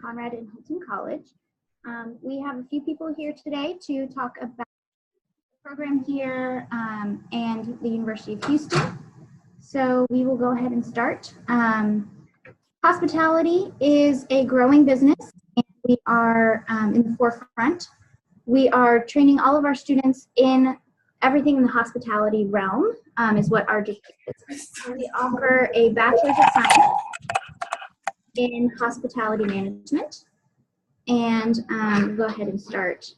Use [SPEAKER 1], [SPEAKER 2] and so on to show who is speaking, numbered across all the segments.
[SPEAKER 1] Conrad N. Hilton College. We have a few people here today to talk about the program here and the University of Houston. So we will go ahead and start. Hospitality is a growing business, and we are in the forefront. We are training all of our students in everything in the hospitality realm, is what our degree is. We offer a Bachelor's of Science in Hospitality Management. And we'll go ahead and start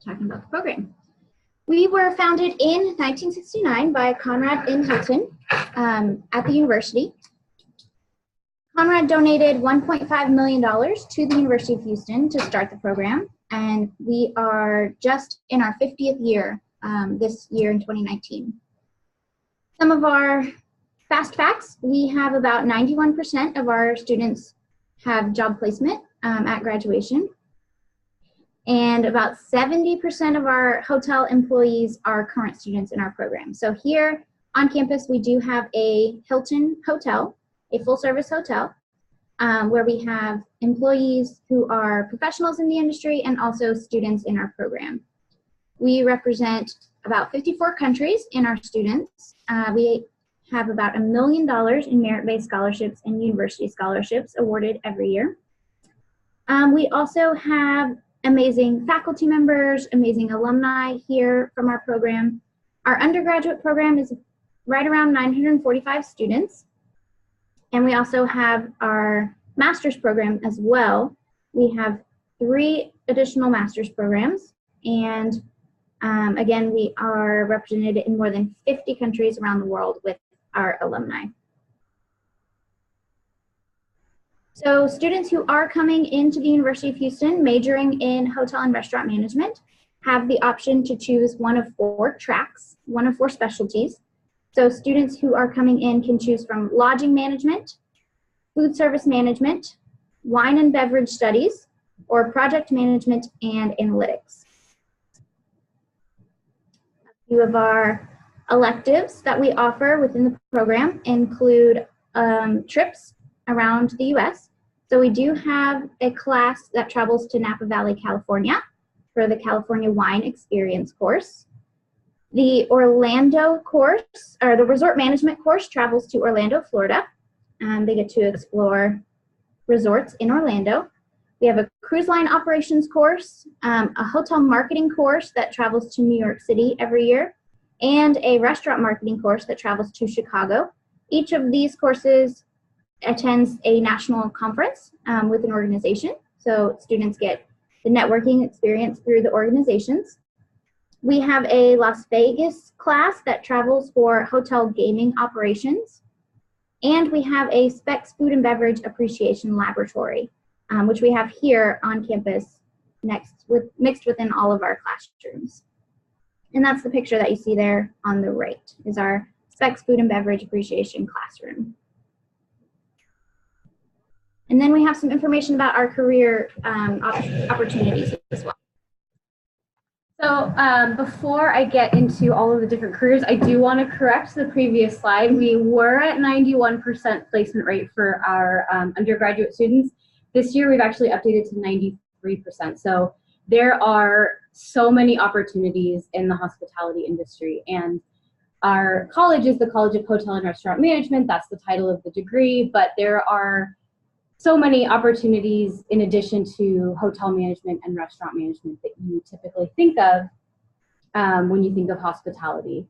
[SPEAKER 1] talking about the program. We were founded in 1969 by Conrad N. Hilton at the university. Conrad donated $1.5 million to the University of Houston to start the program, and we are just in our 50th year this year in 2019. Some of our fast facts: we have about 91% of our students have job placement at graduation, and about 70% of our hotel employees are current students in our program. So here on campus, we do have a Hilton hotel, a full-service hotel, where we have employees who are professionals in the industry and also students in our program. We represent about 54 countries in our students. We have about $1 million in merit-based scholarships and university scholarships awarded every year. We also have amazing faculty members, amazing alumni here from our program. Our undergraduate program is right around 945 students. And we also have our master's program as well. We have 3 additional master's programs. And again, we are represented in more than 50 countries around the world with our alumni. So students who are coming into the University of Houston majoring in hotel and restaurant management have the option to choose one of 4 tracks, one of 4 specialties. So students who are coming in can choose from lodging management, food service management, wine and beverage studies, or project management and analytics. A few of our electives that we offer within the program include trips around the U.S. So we do have a class that travels to Napa Valley, California for the California Wine Experience course. The Orlando course, or the Resort Management course, travels to Orlando, Florida. They get to explore resorts in Orlando. We have a cruise line operations course, a hotel marketing course that travels to New York City every year, and a restaurant marketing course that travels to Chicago. Each of these courses attends a national conference with an organization, so students get the networking experience through the organizations. We have a Las Vegas class that travels for hotel gaming operations, and we have a Specs Food and Beverage Appreciation Laboratory, which we have here on campus mixed within all of our classrooms. And that's the picture that you see there on the right, is our Specs Food and Beverage Appreciation classroom. And then we have some information about our career opportunities as well.
[SPEAKER 2] So before I get into all of the different careers, I do want to correct the previous slide. We were at 91% placement rate for our undergraduate students. This year we've actually updated to 93%. So there are so many opportunities in the hospitality industry, and our college is the College of Hotel and Restaurant Management. That's the title of the degree, but there are so many opportunities in addition to hotel management and restaurant management that you typically think of when you think of hospitality.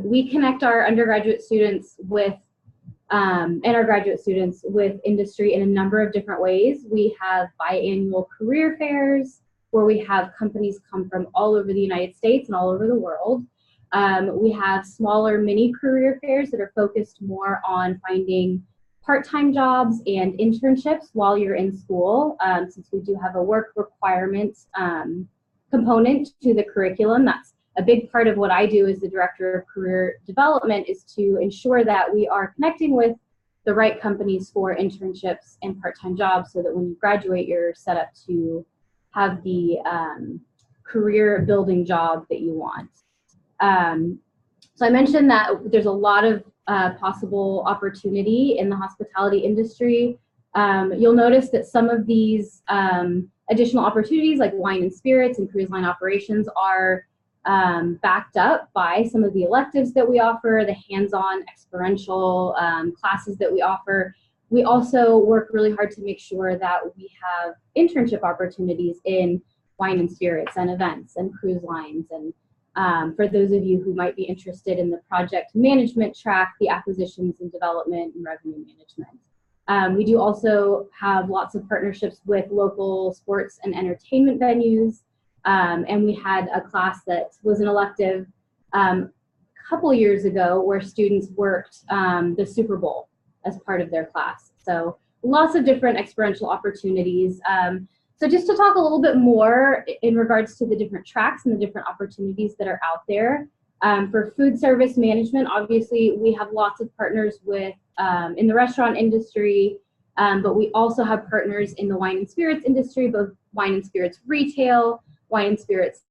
[SPEAKER 2] We connect our undergraduate students with and our graduate students with industry in a number of different ways. We have biannual career fairs where we have companies come from all over the United States and all over the world. We have smaller mini career fairs that are focused more on finding part-time jobs and internships while you're in school, since we do have a work requirement component to the curriculum. That's a big part of what I do as the Director of Career Development, is to ensure that we are connecting with the right companies for internships and part-time jobs so that when you graduate, you're set up to have the career building job that you want. So I mentioned that there's a lot of possible opportunity in the hospitality industry. You'll notice that some of these additional opportunities like wine and spirits and cruise line operations are backed up by some of the electives that we offer, the hands-on experiential classes that we offer. We also work really hard to make sure that we have internship opportunities in wine and spirits and events and cruise lines. And for those of you who might be interested in the project management track, the acquisitions and development and revenue management. We do also have lots of partnerships with local sports and entertainment venues. And we had a class that was an elective a couple years ago where students worked the Super Bowl as part of their class. So lots of different experiential opportunities. So just to talk a little bit more in regards to the different tracks and the different opportunities that are out there. For food service management, obviously we have lots of partners with in the restaurant industry, but we also have partners in the wine and spirits industry, both wine and spirits retail, wine and spirits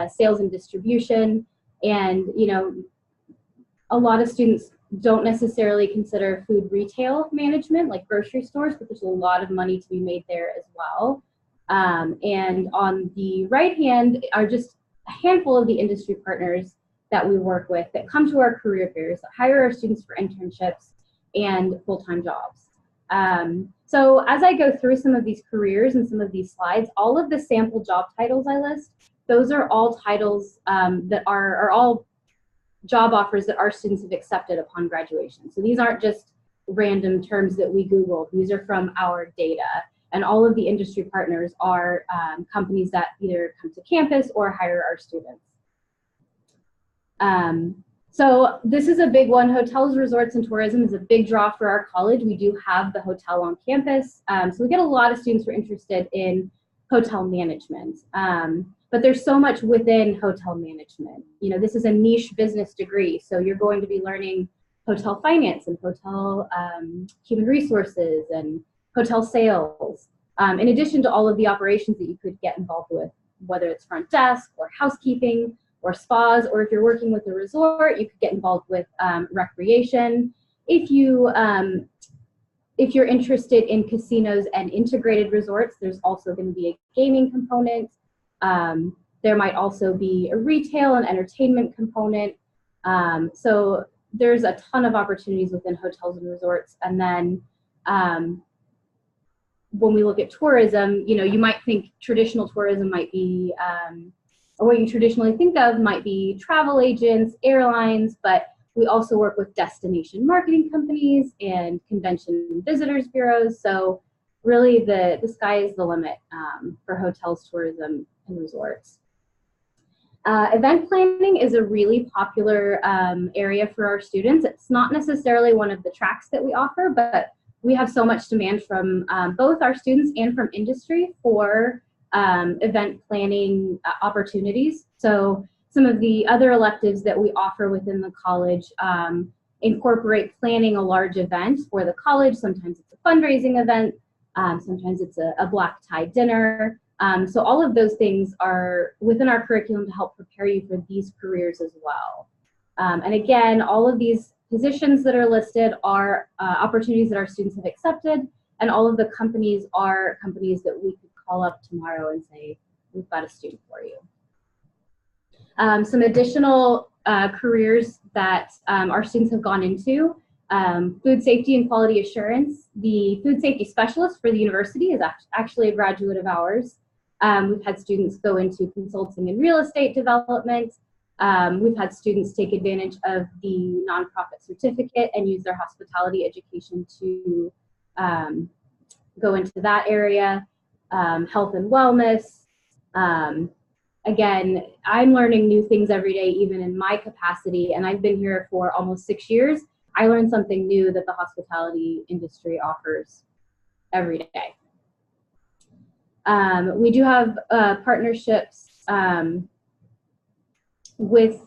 [SPEAKER 2] sales and distribution. And, you know, a lot of students don't necessarily consider food retail management like grocery stores, but there's a lot of money to be made there as well. And on the right hand are just a handful of the industry partners that we work with that come to our career fairs, that hire our students for internships and full-time jobs. So as I go through some of these careers and some of these slides, all of the sample job titles I list, those are all titles that are all job offers that our students have accepted upon graduation. So these aren't just random terms that we Googled. These are from our data. And all of the industry partners are companies that either come to campus or hire our students. So this is a big one. Hotels, resorts, and tourism is a big draw for our college. We do have the hotel on campus. So we get a lot of students who are interested in hotel management. But there's so much within hotel management. You know, this is a niche business degree. So you're going to be learning hotel finance and hotel human resources and hotel sales, in addition to all of the operations that you could get involved with, whether it's front desk or housekeeping or spas, or if you're working with a resort, you could get involved with recreation. If you're interested in casinos and integrated resorts, there's also going to be a gaming component. There might also be a retail and entertainment component. So there's a ton of opportunities within hotels and resorts. And then when we look at tourism, you know, you might think traditional tourism might be, or what you traditionally think of might be travel agents, airlines, but we also work with destination marketing companies and convention and visitors bureaus. So really the sky is the limit for hotels, tourism, and resorts. Event planning is a really popular area for our students. It's not necessarily one of the tracks that we offer, but we have so much demand from both our students and from industry for event planning opportunities. So some of the other electives that we offer within the college incorporate planning a large event for the college. Sometimes it's a fundraising event, sometimes it's a black tie dinner. So all of those things are within our curriculum to help prepare you for these careers as well. And again, all of these positions that are listed are opportunities that our students have accepted, and all of the companies are companies that we could call up tomorrow and say, we've got a student for you. Some additional careers that our students have gone into, food safety and quality assurance. The food safety specialist for the university is actually a graduate of ours. We've had students go into consulting and real estate development. We've had students take advantage of the nonprofit certificate and use their hospitality education to go into that area. Health and wellness. Again, I'm learning new things every day, even in my capacity, and I've been here for almost 6 years. I learn something new that the hospitality industry offers every day. We do have partnerships with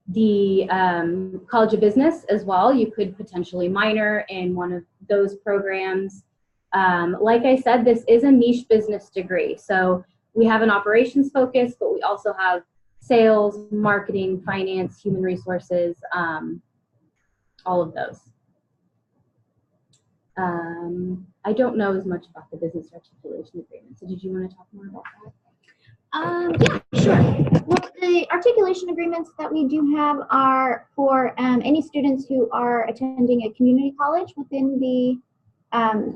[SPEAKER 2] the College of Business as well. You could potentially minor in one of those programs. Like I said, this is a niche business degree. So we have an operations focus, but we also have sales, marketing, finance, human resources, all of those. I don't know as much about the business articulation agreement. So did you want to talk more about that?
[SPEAKER 1] Yeah, sure. Well, the articulation agreements that we do have are for any students who are attending a community college within the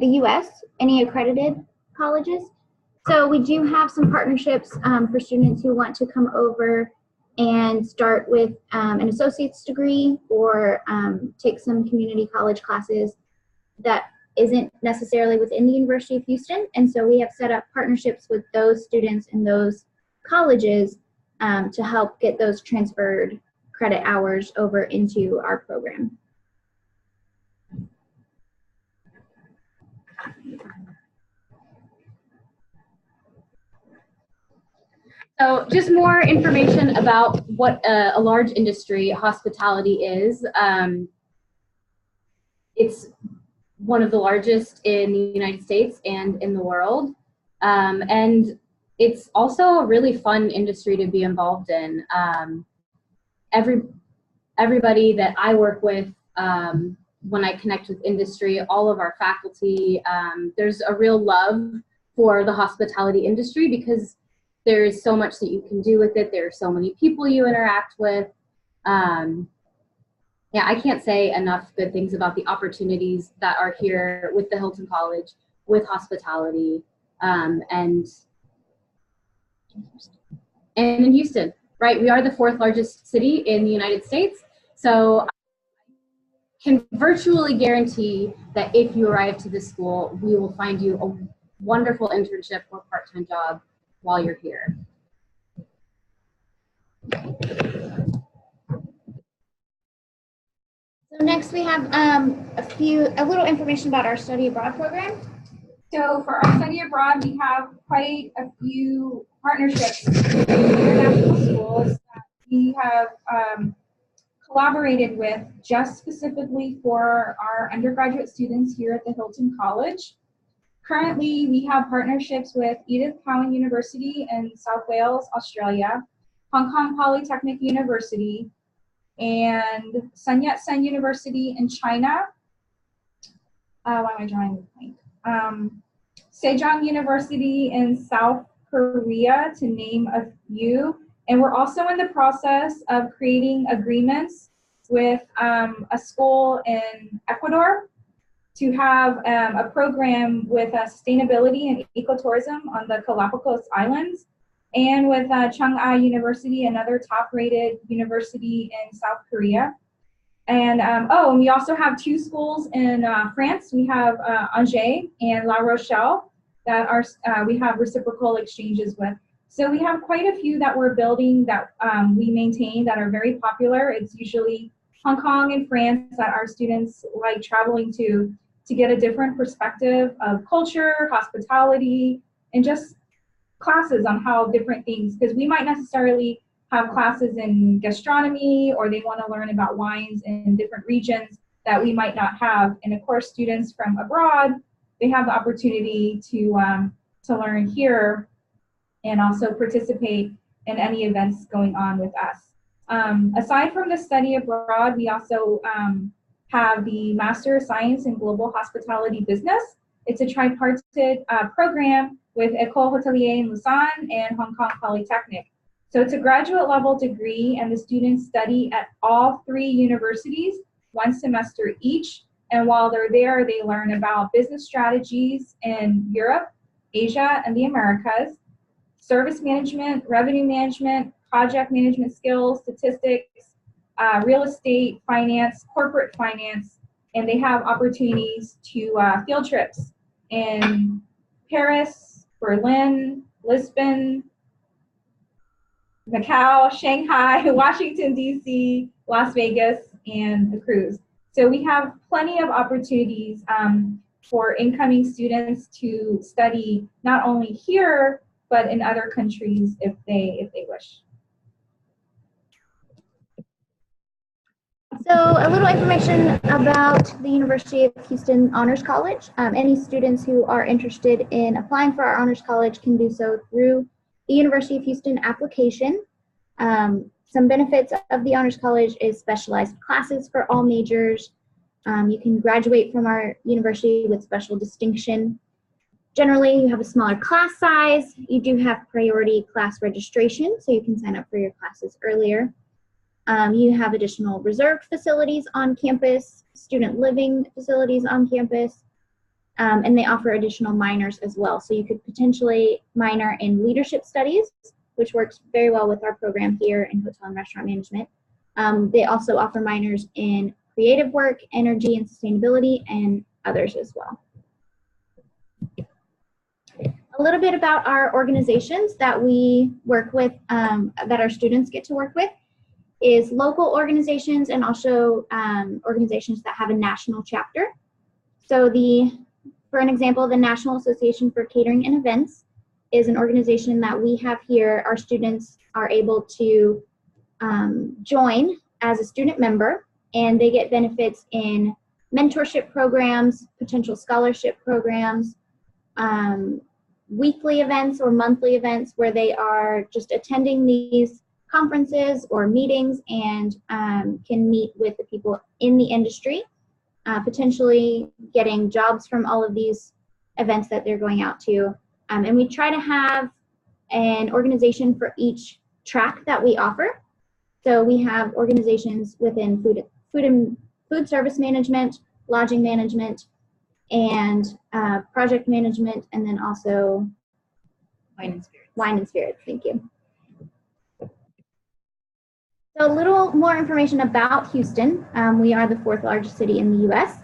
[SPEAKER 1] U.S., any accredited colleges. So we do have some partnerships for students who want to come over and start with an associate's degree or take some community college classes that isn't necessarily within the University of Houston. And so we have set up partnerships with those students in those colleges to help get those transferred credit hours over into our program.
[SPEAKER 2] So just more information about what a large industry hospitality is. It's one of the largest in the United States and in the world. And it's also a really fun industry to be involved in. Everybody that I work with, when I connect with industry, all of our faculty, there's a real love for the hospitality industry because there is so much that you can do with it. There are so many people you interact with. Yeah, I can't say enough good things about the opportunities that are here with the Hilton College, with hospitality, and in Houston, right? We are the 4th largest city in the United States. So I can virtually guarantee that if you arrive to this school, we will find you a wonderful internship or part-time job while you're here.
[SPEAKER 1] So next we have a little information about our study abroad program.
[SPEAKER 3] So for our study abroad, we have quite a few partnerships with international schools that we have collaborated with just specifically for our undergraduate students here at the Hilton College. Currently, we have partnerships with Edith Cowan University in South Wales, Australia, Hong Kong Polytechnic University, and Sun Yat-sen University in China. Why am I drawing the blank? Sejong University in South Korea, to name a few. And we're also in the process of creating agreements with a school in Ecuador to have a program with sustainability and ecotourism on the Galapagos Islands, and with Chung-Ai University, another top-rated university in South Korea. And and we also have 2 schools in France. We have Angers and La Rochelle that are we have reciprocal exchanges with. So we have quite a few that we're building that we maintain that are very popular. It's usually Hong Kong and France that our students like traveling to get a different perspective of culture, hospitality, and just classes on how different things, because we might necessarily have classes in gastronomy, or they want to learn about wines in different regions that we might not have. And of course, students from abroad, they have the opportunity to learn here and also participate in any events going on with us. Aside from the study abroad, we also have the Master of Science in Global Hospitality Business. It's a tripartite program with École Hôtelier in Lausanne and Hong Kong Polytechnic. So it's a graduate level degree, and the students study at all 3 universities, 1 semester each. And while they're there, they learn about business strategies in Europe, Asia, and the Americas, service management, revenue management, project management skills, statistics, real estate, finance, corporate finance, and they have opportunities to field trips in Paris, Berlin, Lisbon, Macau, Shanghai, Washington, D.C., Las Vegas, and a cruise. So we have plenty of opportunities for incoming students to study not only here, but in other countries if they wish.
[SPEAKER 1] So a little information about the University of Houston Honors College. Any students who are interested in applying for our Honors College can do so through the University of Houston application. Some benefits of the Honors College is specialized classes for all majors, You can graduate from our university with special distinction. Generally, you have a smaller class size. You do have priority class registration, so you can sign up for your classes earlier. You have additional reserved facilities on campus, student living facilities on campus, and they offer additional minors as well. So you could potentially minor in leadership studies, which works very well with our program here in hotel and restaurant management. They also offer minors in creative work, energy and sustainability, and others as well. A little bit about our organizations that we work with, that our students get to work with, is local organizations and also organizations that have a national chapter. So for an example, the National Association for Catering and Events is an organization that we have here. Our students are able to join as a student member, and they get benefits in mentorship programs, potential scholarship programs, weekly events or monthly events where they are just attending these conferences or meetings and can meet with the people in the industry, potentially getting jobs from all of these events that they're going out to. And we try to have an organization for each track that we offer. So we have organizations within food service management, lodging management, and project management, and then also wine and spirits. Thank you. So a little more information about Houston. We are the 4th largest city in the U.S.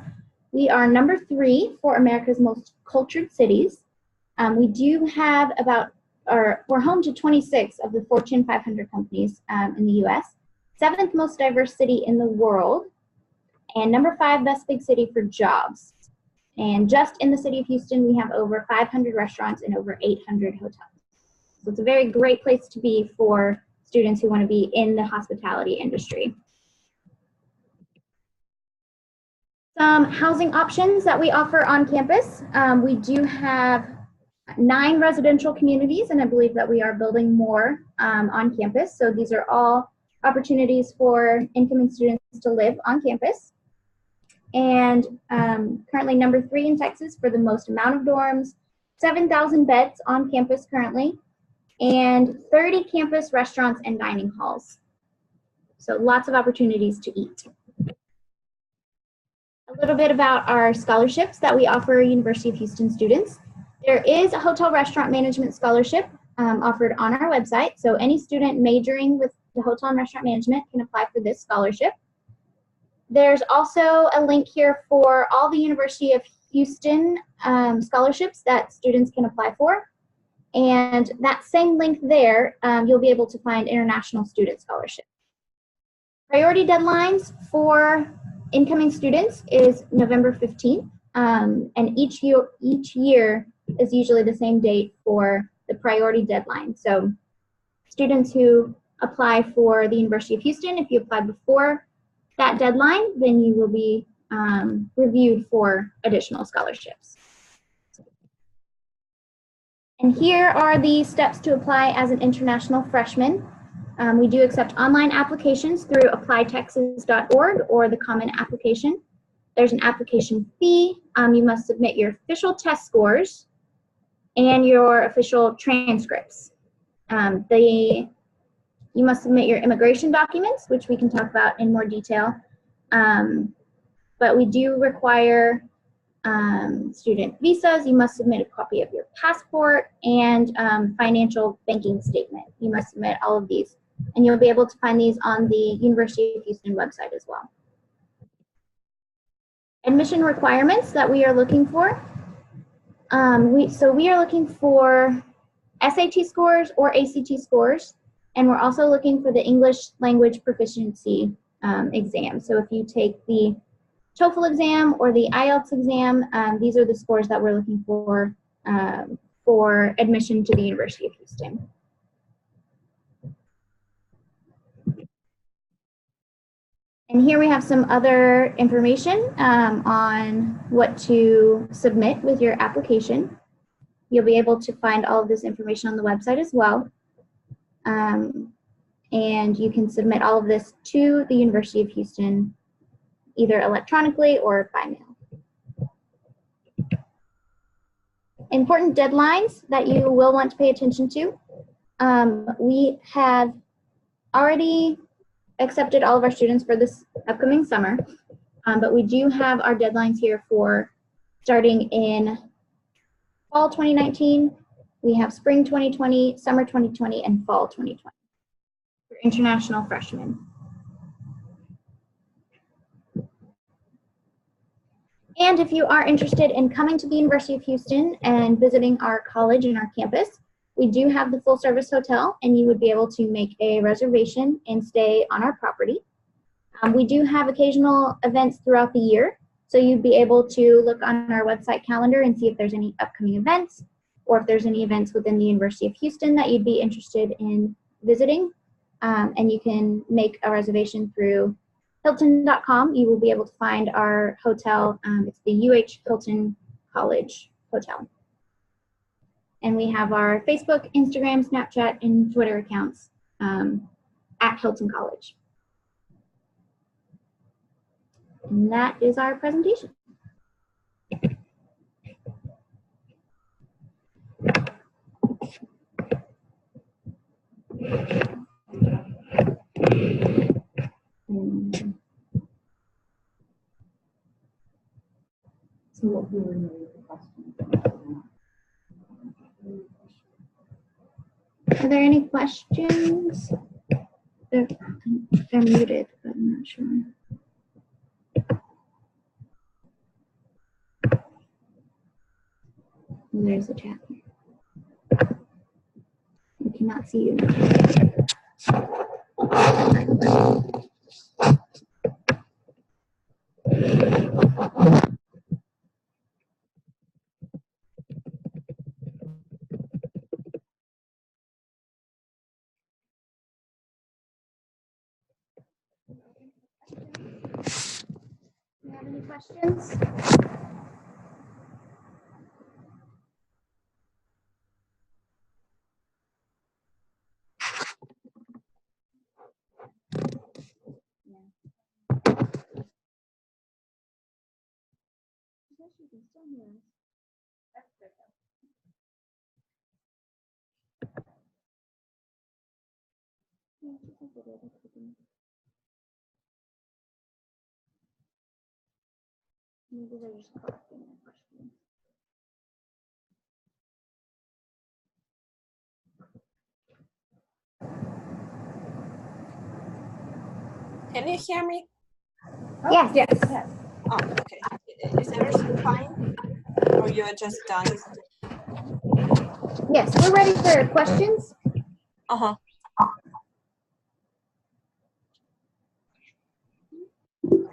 [SPEAKER 1] We are number 3 for America's most cultured cities. We do have we're home to 26 of the Fortune 500 companies in the U.S., 7th most diverse city in the world, and number 5 best big city for jobs. And just in the city of Houston, we have over 500 restaurants and over 800 hotels. So it's a very great place to be for students who want to be in the hospitality industry. Some housing options that we offer on campus. We do have 9 residential communities, and I believe that we are building more on campus. So these are all opportunities for incoming students to live on campus. And currently number 3 in Texas for the most amount of dorms, 7,000 beds on campus currently, and 30 campus restaurants and dining halls. So lots of opportunities to eat. A little bit about our scholarships that we offer University of Houston students. There is a hotel restaurant management scholarship offered on our website. So any student majoring with the hotel and restaurant management can apply for this scholarship. There's also a link here for all the University of Houston scholarships that students can apply for. And that same link there, you'll be able to find international student scholarships. Priority deadlines for incoming students is November 15th. And each year is usually the same date for the priority deadline. So students who apply for the University of Houston, if you apply before that deadline, then you will be reviewed for additional scholarships. And here are the steps to apply as an international freshman. We do accept online applications through applytexas.org or the Common Application. There's an application fee. You must submit your official test scores and your official transcripts. You must submit your immigration documents, which we can talk about in more detail. But we do require student visas. You must submit a copy of your passport and financial banking statement. You must submit all of these. And you'll be able to find these on the University of Houston website as well. Admission requirements that we are looking for. We are looking for SAT scores or ACT scores, and we're also looking for the English language proficiency exam. So if you take the TOEFL exam or the IELTS exam, these are the scores that we're looking for admission to the University of Houston. And here we have some other information on what to submit with your application. You'll be able to find all of this information on the website as well. And you can submit all of this to the University of Houston either electronically or by mail. Important deadlines that you will want to pay attention to. We have already accepted all of our students for this upcoming summer, but we do have our deadlines here for starting in fall 2019. We have spring 2020, summer 2020, and fall 2020 for international freshmen. And if you are interested in coming to the University of Houston and visiting our college and our campus, we do have the full service hotel, and you would be able to make a reservation and stay on our property. We do have occasional events throughout the year, so you'd be able to look on our website calendar and see if there's any upcoming events, or if there's any events within the University of Houston that you'd be interested in visiting. And you can make a reservation through Hilton.com. You will be able to find our hotel. It's the Hilton College Hotel. And we have our Facebook, Instagram, Snapchat, and Twitter accounts at Hilton College. And that is our presentation.
[SPEAKER 4] So what were your questions?
[SPEAKER 1] Are there any questions? They're muted, but I'm not sure. There's a chat. We cannot see you. Do you have any questions? You can still hear us. That's good though. Maybe they're just collecting their questions.
[SPEAKER 5] Can you hear me?
[SPEAKER 1] Yes.
[SPEAKER 2] Yes.
[SPEAKER 5] Oh, okay. Is everything fine? Or you are just done?
[SPEAKER 1] Yes, we're ready for questions.
[SPEAKER 5] Uh-huh.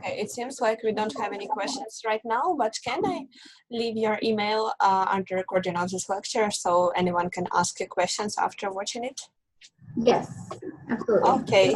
[SPEAKER 5] Okay, it seems like we don't have any questions right now, but can I leave your email under recording of this lecture so anyone can ask you questions after watching it?
[SPEAKER 1] Yes, absolutely.
[SPEAKER 5] Okay.